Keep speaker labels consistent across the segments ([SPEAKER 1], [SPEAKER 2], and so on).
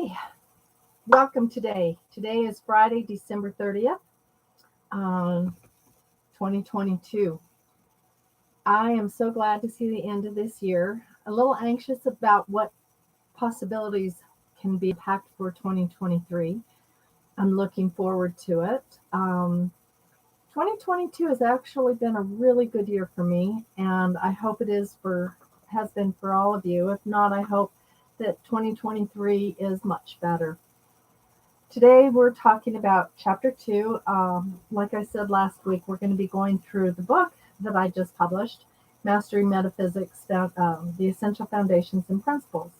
[SPEAKER 1] Okay, welcome today. Today is Friday, December 30th, um, 2022. I am so glad to see the end of this year. A little anxious about what possibilities can be packed for 2023. I'm looking forward to it. 2022 has actually been a really good year for me, and I hope has been for all of you. If not, I hope that 2023 is much better. Today we're talking about chapter 2. Like I said last week, we're going to be going through the book that I just published, Mastering Metaphysics, The Essential Foundations and Principles.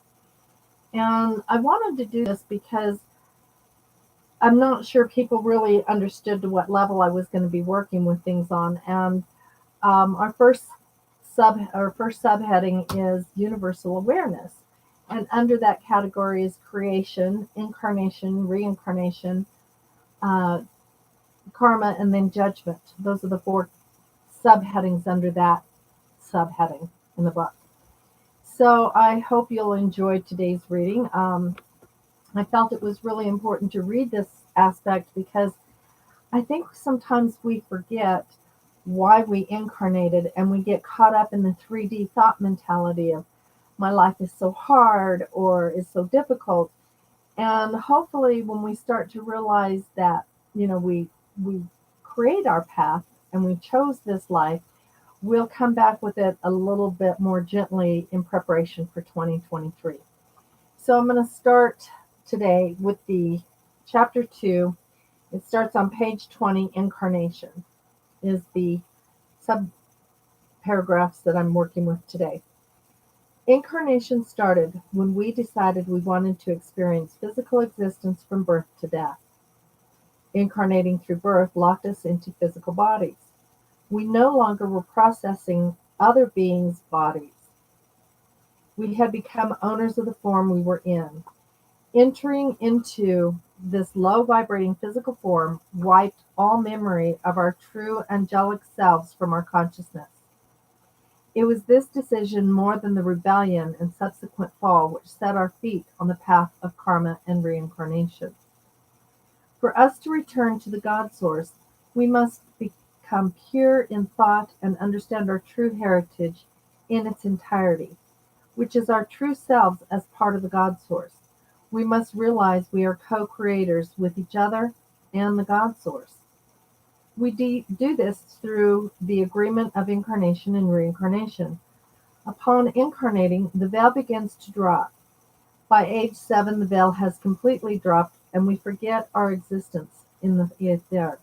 [SPEAKER 1] And I wanted to do this because I'm not sure people really understood to what level I was going to be working with things on. And our first subheading is universal awareness. And under that category is creation, incarnation, reincarnation, uh, karma, and then judgment. Those are the four subheadings under that subheading in the book. So I hope you'll enjoy today's reading. I felt it was really important to read this aspect because I think sometimes we forget why we incarnated and we get caught up in the 3D thought mentality of my life is so hard or is so difficult. And hopefully when we start to realize that, we create our path and we chose this life, we'll come back with it a little bit more gently in preparation for 2023. So I'm going to start today with the chapter 2. It starts on page 20. Incarnation is the sub paragraphs that I'm working with today. Incarnation started when we decided we wanted to experience physical existence from birth to death. Incarnating through birth locked us into physical bodies. We no longer were processing other beings' bodies. We had become owners of the form we were in. Entering into this low vibrating physical form wiped all memory of our true angelic selves from our consciousness. It was this decision more than the rebellion and subsequent fall which set our feet on the path of karma and reincarnation. For us to return to the God source, we must become pure in thought and understand our true heritage in its entirety, which is our true selves as part of the God source. We must realize we are co-creators with each other and the God source. We do this through the agreement of incarnation and reincarnation. Upon incarnating, the veil begins to drop. By age 7, the veil has completely dropped, and we forget our existence in the ether.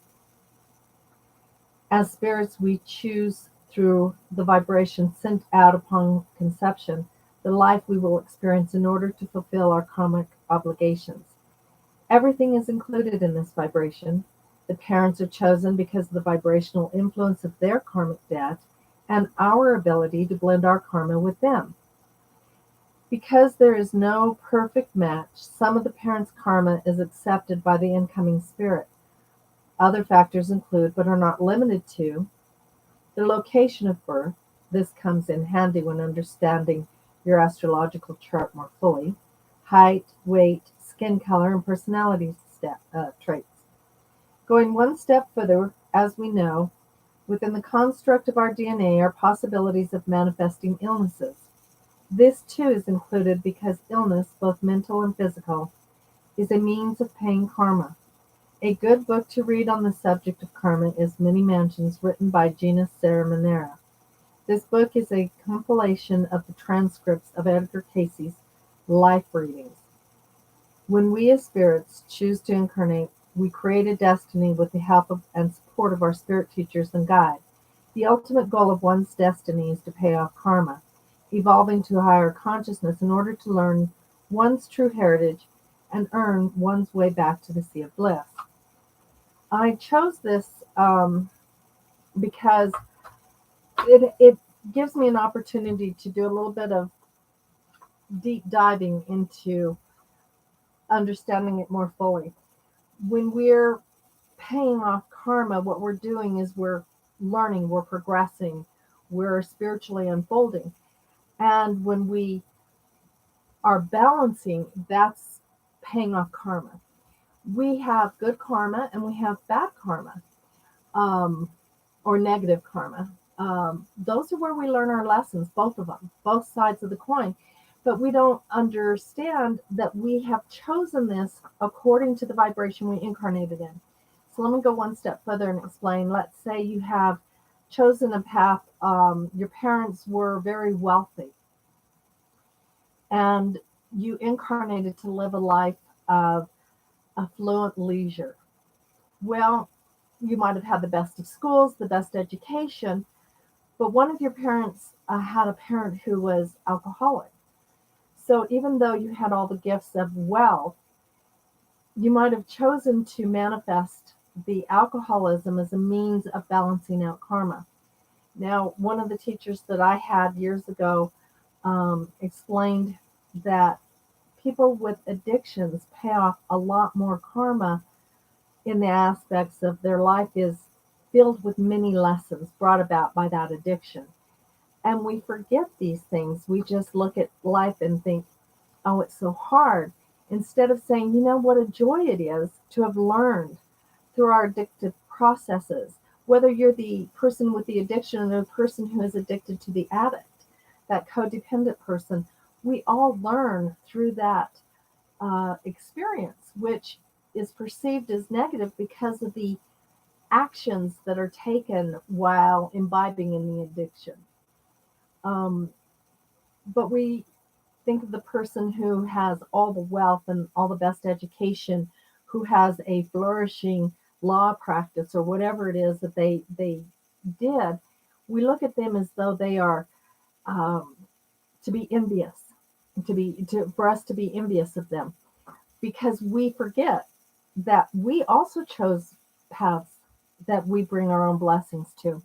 [SPEAKER 1] As spirits, we choose through the vibration sent out upon conception the life we will experience in order to fulfill our karmic obligations. Everything is included in this vibration. The parents are chosen because of the vibrational influence of their karmic debt and our ability to blend our karma with them. Because there is no perfect match, some of the parents' karma is accepted by the incoming spirit. Other factors include, but are not limited to, the location of birth. This comes in handy when understanding your astrological chart more fully. Height, weight, skin color, and personality traits. Going one step further, as we know, within the construct of our DNA are possibilities of manifesting illnesses. This too is included because illness, both mental and physical, is a means of paying karma. A good book to read on the subject of karma is Many Mansions, written by Gina Saramanera. This book is a compilation of the transcripts of Edgar Cayce's life readings. When we as spirits choose to incarnate, we create a destiny with the help of and support of our spirit teachers and guides. The ultimate goal of one's destiny is to pay off karma, evolving to a higher consciousness in order to learn one's true heritage and earn one's way back to the Sea of Bliss. I chose this because it gives me an opportunity to do a little bit of deep diving into understanding it more fully. When we're paying off karma, what we're doing is we're learning, we're progressing, we're spiritually unfolding. And when we are balancing, that's paying off karma. We have good karma and we have bad karma, um, or negative karma. Those are where we learn our lessons, both of them, both sides of the coin. But we don't understand that we have chosen this according to the vibration we incarnated in. So let me go one step further and explain. Let's say you have chosen a path, your parents were very wealthy, and you incarnated to live a life of affluent leisure. Well, you might have had the best of schools, the best education, but one of your parents had a parent who was alcoholic. So even though you had all the gifts of wealth, you might have chosen to manifest the alcoholism as a means of balancing out karma. Now, one of the teachers that I had years ago explained that people with addictions pay off a lot more karma in the aspects of their life is filled with many lessons brought about by that addiction. And we forget these things. We just look at life and think, oh, it's so hard. Instead of saying, you know, what a joy it is to have learned through our addictive processes, whether you're the person with the addiction or the person who is addicted to the addict, that codependent person, we all learn through that experience, which is perceived as negative because of the actions that are taken while imbibing in the addiction. Um, but we think of the person who has all the wealth and all the best education, who has a flourishing law practice or whatever it is that they did. We look at them as though they are um, to be envious, for us to be envious of them, because we forget that we also chose paths that we bring our own blessings to.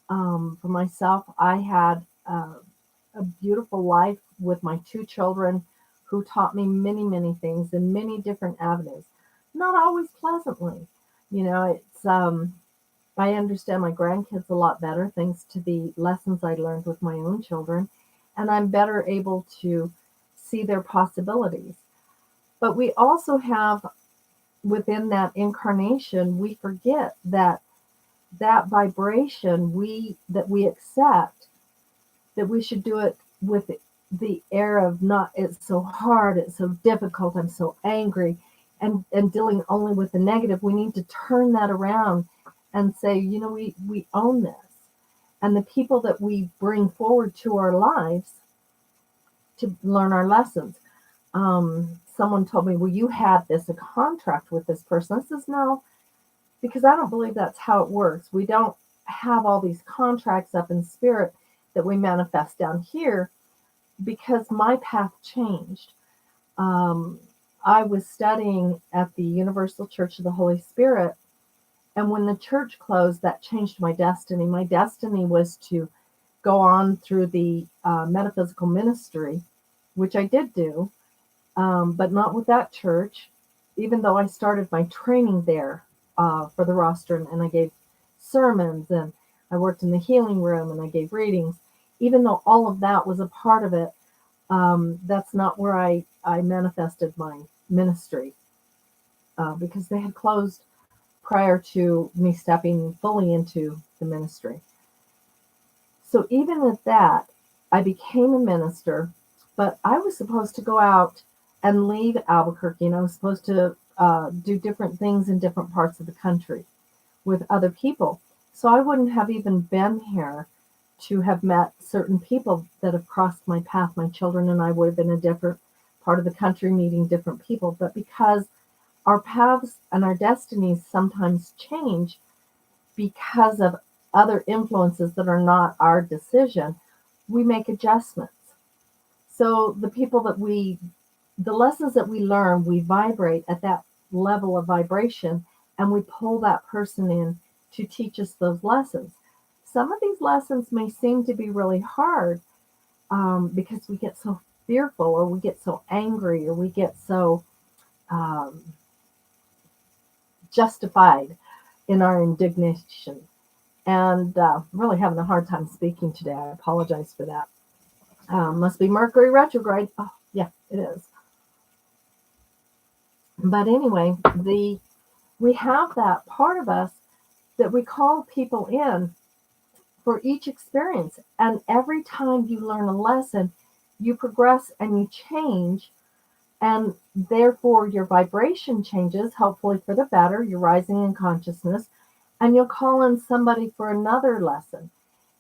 [SPEAKER 1] For myself, I had a beautiful life with my two children who taught me many, many things in many different avenues. Not always pleasantly. You know, I understand my grandkids a lot better thanks to the lessons I learned with my own children, and I'm better able to see their possibilities. But we also have within that incarnation, we forget that that vibration we accept, that we should do it with the air of not, it's so hard, it's so difficult, I'm so angry, and dealing only with the negative. We need to turn that around and say, you know, we own this. And the people that we bring forward to our lives to learn our lessons. Someone told me, well, you had a contract with this person. I says, no, because I don't believe that's how it works. We don't have all these contracts up in spirit that we manifest down here, because my path changed. I was studying at the Universal Church of the Holy Spirit, and when the church closed, that changed my destiny. My destiny was to go on through the metaphysical ministry, which I did do, but not with that church, even though I started my training there for the roster, and I gave sermons, and I worked in the healing room, and I gave readings. Even though all of that was a part of it, that's not where I manifested my ministry, because they had closed prior to me stepping fully into the ministry. So even with that, I became a minister, but I was supposed to go out and leave Albuquerque, and I was supposed to do different things in different parts of the country with other people. So I wouldn't have even been here to have met certain people that have crossed my path. My children and I would have been in a different part of the country meeting different people. But because our paths and our destinies sometimes change because of other influences that are not our decision, we make adjustments. So the lessons that we learn, we vibrate at that level of vibration, and we pull that person in to teach us those lessons. Some of these lessons may seem to be really hard because we get so fearful, or we get so angry, or we get so justified in our indignation. And I'm really having a hard time speaking today. I apologize for that. Must be Mercury retrograde. Oh, yeah, it is. But anyway, we have that part of us that we call people in for each experience. And every time you learn a lesson, you progress and you change, and therefore your vibration changes, hopefully for the better. You're rising in consciousness, and you'll call in somebody for another lesson.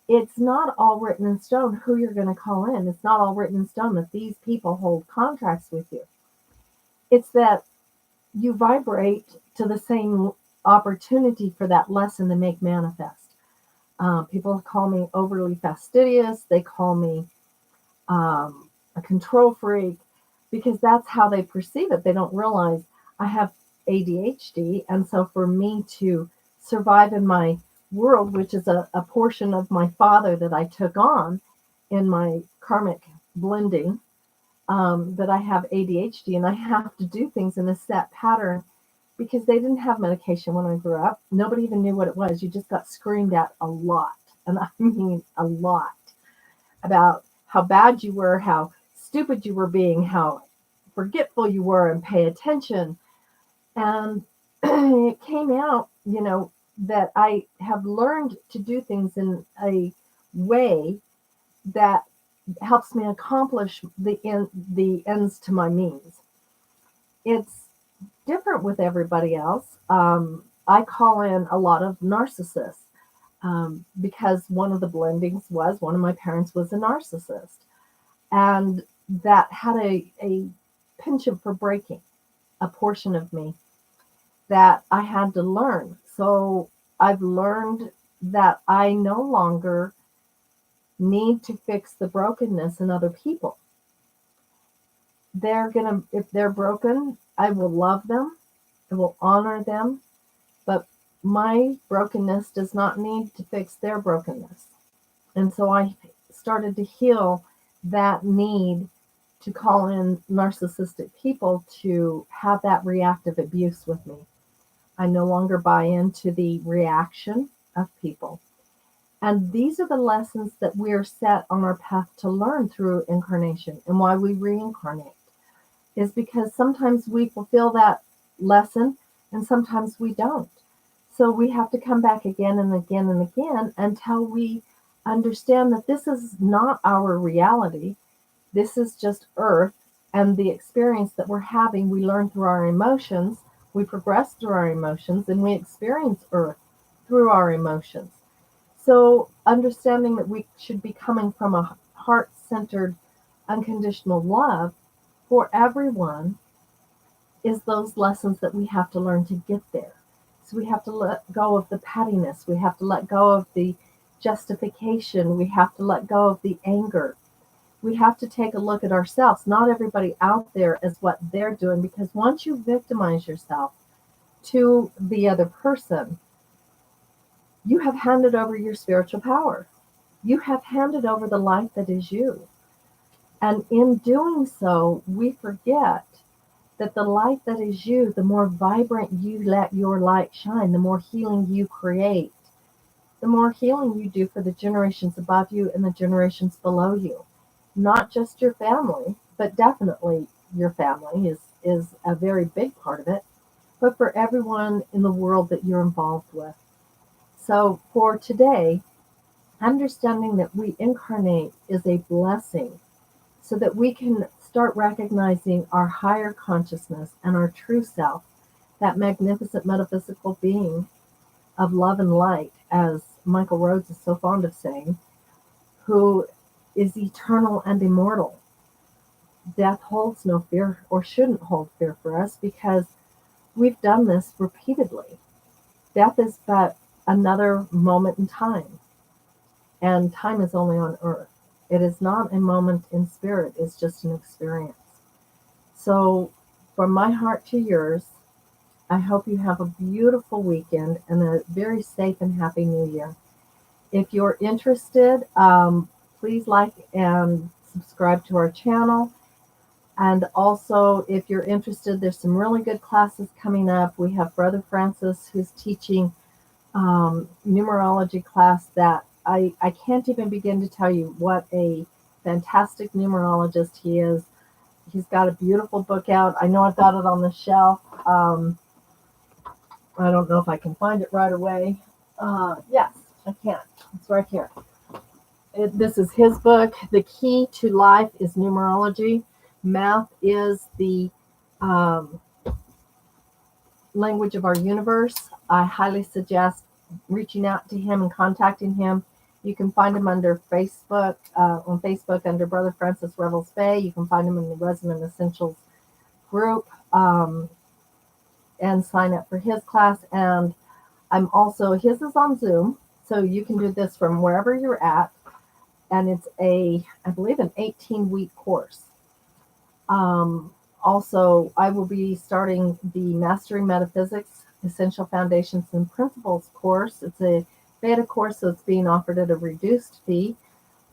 [SPEAKER 1] It's not all written in stone who you're going to call in. It's not all written in stone that these people hold contracts with you. It's that you vibrate to the same opportunity for that lesson to make manifest. People call me overly fastidious. They call me a control freak because that's how they perceive it. They don't realize I have ADHD. And so for me to survive in my world, which is a portion of my father that I took on in my karmic blending, that I have ADHD and I have to do things in a set pattern because they didn't have medication when I grew up. Nobody even knew what it was. You just got screamed at a lot. And I mean a lot about how bad you were, how stupid you were being, how forgetful you were, and pay attention. And it came out, that I have learned to do things in a way that helps me accomplish the ends to my means. It's different with everybody else. I call in a lot of narcissists because one of the blendings was one of my parents was a narcissist. And that had a penchant for breaking a portion of me that I had to learn. So I've learned that I no longer need to fix the brokenness in other people. If they're broken, I will love them, I will honor them, but my brokenness does not need to fix their brokenness. And so I started to heal that need to call in narcissistic people to have that reactive abuse with me. I no longer buy into the reaction of people. And these are the lessons that we're set on our path to learn through incarnation, and why we reincarnate is because sometimes we fulfill that lesson and sometimes we don't. So we have to come back again and again and again until we understand that this is not our reality. This is just Earth, and the experience that we're having, we learn through our emotions, we progress through our emotions, and we experience Earth through our emotions. So understanding that we should be coming from a heart-centered, unconditional love for everyone is those lessons that we have to learn to get there. So we have to let go of the pettiness. We have to let go of the justification. We have to let go of the anger. We have to take a look at ourselves, not everybody out there as what they're doing, because once you victimize yourself to the other person, you have handed over your spiritual power. You have handed over the light that is you. And in doing so, we forget that the light that is you, the more vibrant you let your light shine, the more healing you create, the more healing you do for the generations above you and the generations below you. Not just your family, but definitely your family is a very big part of it, but for everyone in the world that you're involved with. So for today, understanding that we incarnate is a blessing so that we can start recognizing our higher consciousness and our true self, that magnificent metaphysical being of love and light, as Michael Rhodes is so fond of saying, who is eternal and immortal. Death holds no fear, or shouldn't hold fear for us, because we've done this repeatedly. Death is but another moment in time, and time is only on earth. It is not a moment in spirit, it's just an experience. So, from my heart to yours, I hope you have a beautiful weekend and a very safe and happy new year. If you're interested, please like and subscribe to our channel. And also, if you're interested, there's some really good classes coming up. We have Brother Francis who's teaching numerology class that I can't even begin to tell you what a fantastic numerologist he is. He's got a beautiful book out. I know I've got it on the shelf. I don't know if I can find it right away. Yes, I can. It's right here. This is his book. The Key to Life is Numerology. Math is the language of our universe. I highly suggest reaching out to him and contacting him. You can find him under Facebook, on Facebook under Brother Francis Revels Bay. You can find him in the Resonant Essentials group, and sign up for his class. And I'm also, his is on Zoom, so you can do this from wherever you're at. And it's I believe, an 18-week course. Also, I will be starting the Mastering Metaphysics Essential Foundations and Principles course. It's a beta course, so it's being offered at a reduced fee.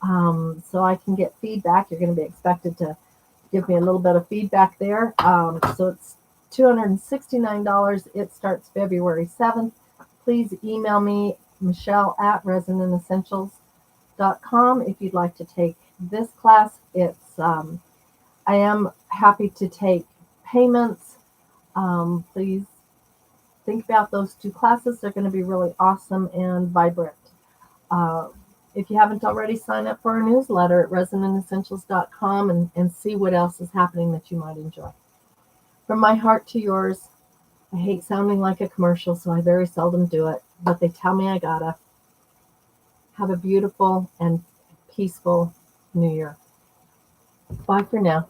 [SPEAKER 1] So I can get feedback. You're going to be expected to give me a little bit of feedback there. So it's $269. It starts February 7th. Please email me, Michelle at resonantessentials.com, if you'd like to take this class. I am happy to take payments. Please think about those two classes. They're going to be really awesome and vibrant. If you haven't already, sign up for our newsletter at resonantessentials.com and see what else is happening that you might enjoy. From my heart to yours, I hate sounding like a commercial, so I very seldom do it, but they tell me I gotta. Have a beautiful and peaceful New Year. Bye for now.